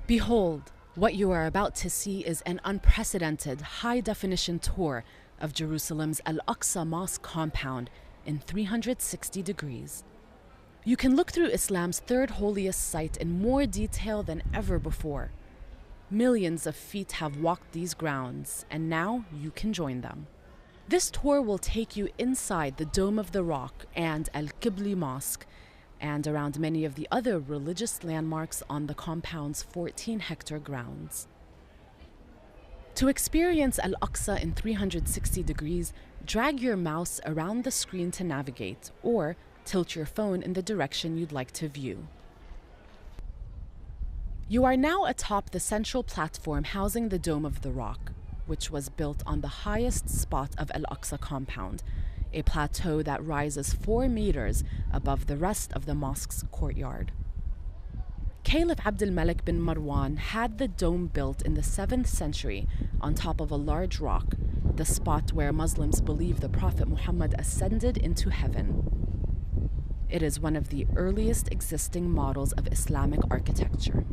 Behold, what you are about to see is an unprecedented high-definition tour of Jerusalem's Al-Aqsa Mosque compound in 360 degrees. You can look through Islam's third holiest site in more detail than ever before. Millions of feet have walked these grounds, and now you can join them. This tour will take you inside the Dome of the Rock and Al-Qibli Mosque, and around many of the other religious landmarks on the compound's 14-hectare grounds. To experience Al-Aqsa in 360 degrees, drag your mouse around the screen to navigate, or tilt your phone in the direction you'd like to view. You are now atop the central platform housing the Dome of the Rock, which was built on the highest spot of Al-Aqsa compound, a plateau that rises 4 meters above the rest of the mosque's courtyard. Caliph Abdul Malik bin Marwan had the dome built in the 7th century on top of a large rock, the spot where Muslims believe the Prophet Muhammad ascended into heaven. It is one of the earliest existing models of Islamic architecture.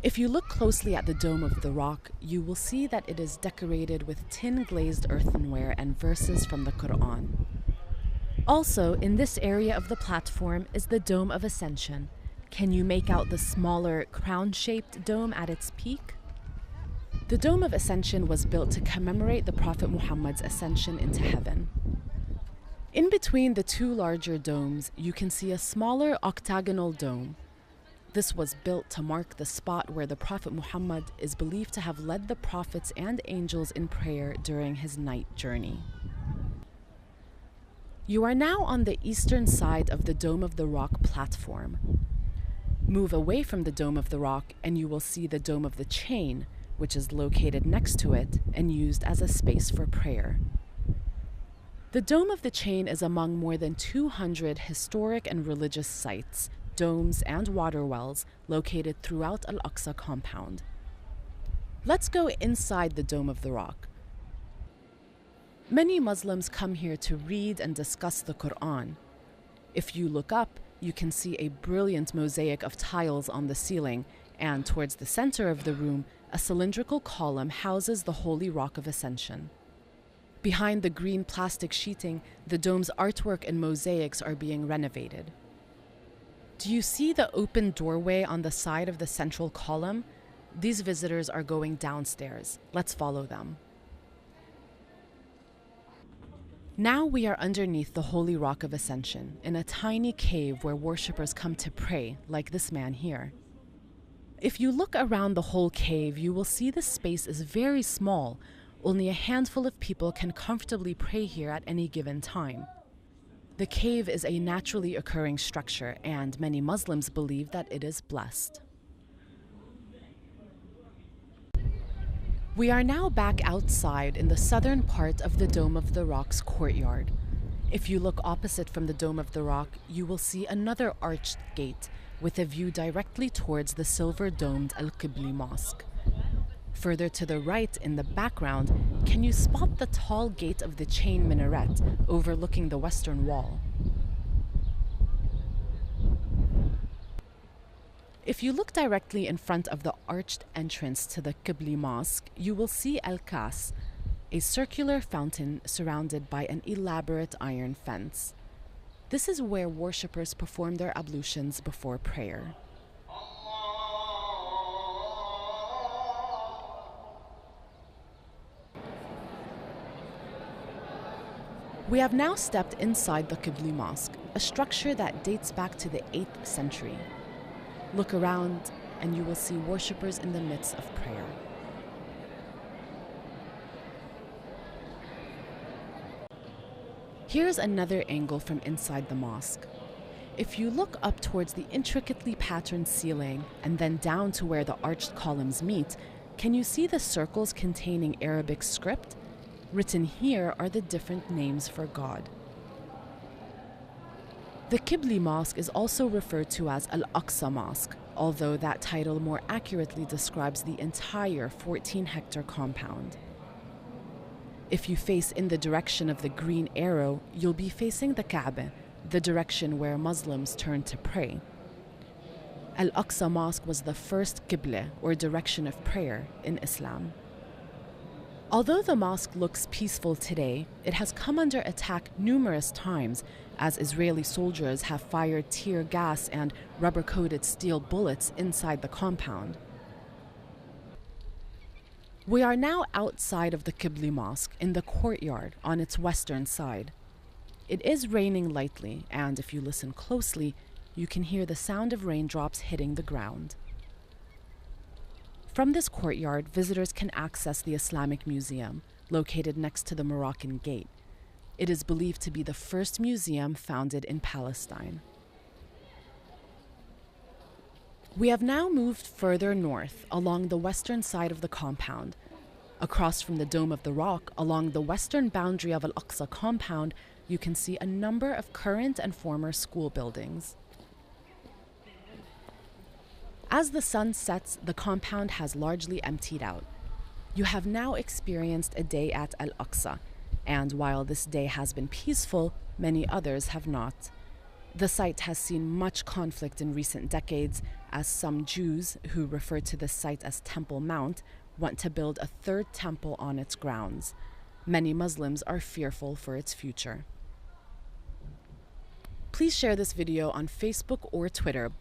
If you look closely at the Dome of the Rock, you will see that it is decorated with tin-glazed earthenware and verses from the Quran. Also, in this area of the platform is the Dome of Ascension. Can you make out the smaller, crown-shaped dome at its peak? The Dome of Ascension was built to commemorate the Prophet Muhammad's ascension into heaven. In between the two larger domes, you can see a smaller octagonal dome. This was built to mark the spot where the Prophet Muhammad is believed to have led the prophets and angels in prayer during his night journey. You are now on the eastern side of the Dome of the Rock platform. Move away from the Dome of the Rock and you will see the Dome of the Chain, which is located next to it and used as a space for prayer. The Dome of the Chain is among more than 200 historic and religious sites, domes, and water wells located throughout Al-Aqsa compound. Let's go inside the Dome of the Rock. Many Muslims come here to read and discuss the Quran. If you look up, you can see a brilliant mosaic of tiles on the ceiling, and towards the center of the room, a cylindrical column houses the Holy Rock of Ascension. Behind the green plastic sheeting, the dome's artwork and mosaics are being renovated. Do you see the open doorway on the side of the central column? These visitors are going downstairs. Let's follow them. Now we are underneath the Holy Rock of Ascension, in a tiny cave where worshippers come to pray, like this man here. If you look around the whole cave, you will see the space is very small. Only a handful of people can comfortably pray here at any given time. The cave is a naturally occurring structure, and many Muslims believe that it is blessed. We are now back outside in the southern part of the Dome of the Rock's courtyard. If you look opposite from the Dome of the Rock, you will see another arched gate with a view directly towards the silver-domed Al-Qibli Mosque. Further to the right in the background, can you spot the tall gate of the chain minaret overlooking the western wall? If you look directly in front of the arched entrance to the Qibli Mosque, you will see Al-Kas, a circular fountain surrounded by an elaborate iron fence. This is where worshippers perform their ablutions before prayer. We have now stepped inside the Qibli Mosque, a structure that dates back to the 8th century. Look around and you will see worshippers in the midst of prayer. Here's another angle from inside the mosque. If you look up towards the intricately patterned ceiling and then down to where the arched columns meet, can you see the circles containing Arabic script? Written here are the different names for God. The Qibli Mosque is also referred to as Al-Aqsa Mosque, although that title more accurately describes the entire 14-hectare compound. If you face in the direction of the green arrow, you'll be facing the Kaaba, the direction where Muslims turn to pray. Al-Aqsa Mosque was the first qibla, or direction of prayer, in Islam. Although the mosque looks peaceful today, it has come under attack numerous times as Israeli soldiers have fired tear gas and rubber-coated steel bullets inside the compound. We are now outside of the Qibli Mosque in the courtyard on its western side. It is raining lightly, and if you listen closely, you can hear the sound of raindrops hitting the ground. From this courtyard, visitors can access the Islamic Museum, located next to the Moroccan Gate. It is believed to be the first museum founded in Palestine. We have now moved further north along the western side of the compound. Across from the Dome of the Rock, along the western boundary of Al-Aqsa compound, you can see a number of current and former school buildings. As the sun sets, the compound has largely emptied out. You have now experienced a day at Al-Aqsa, and while this day has been peaceful, many others have not. The site has seen much conflict in recent decades, as some Jews, who refer to the site as Temple Mount, want to build a third temple on its grounds. Many Muslims are fearful for its future. Please share this video on Facebook or Twitter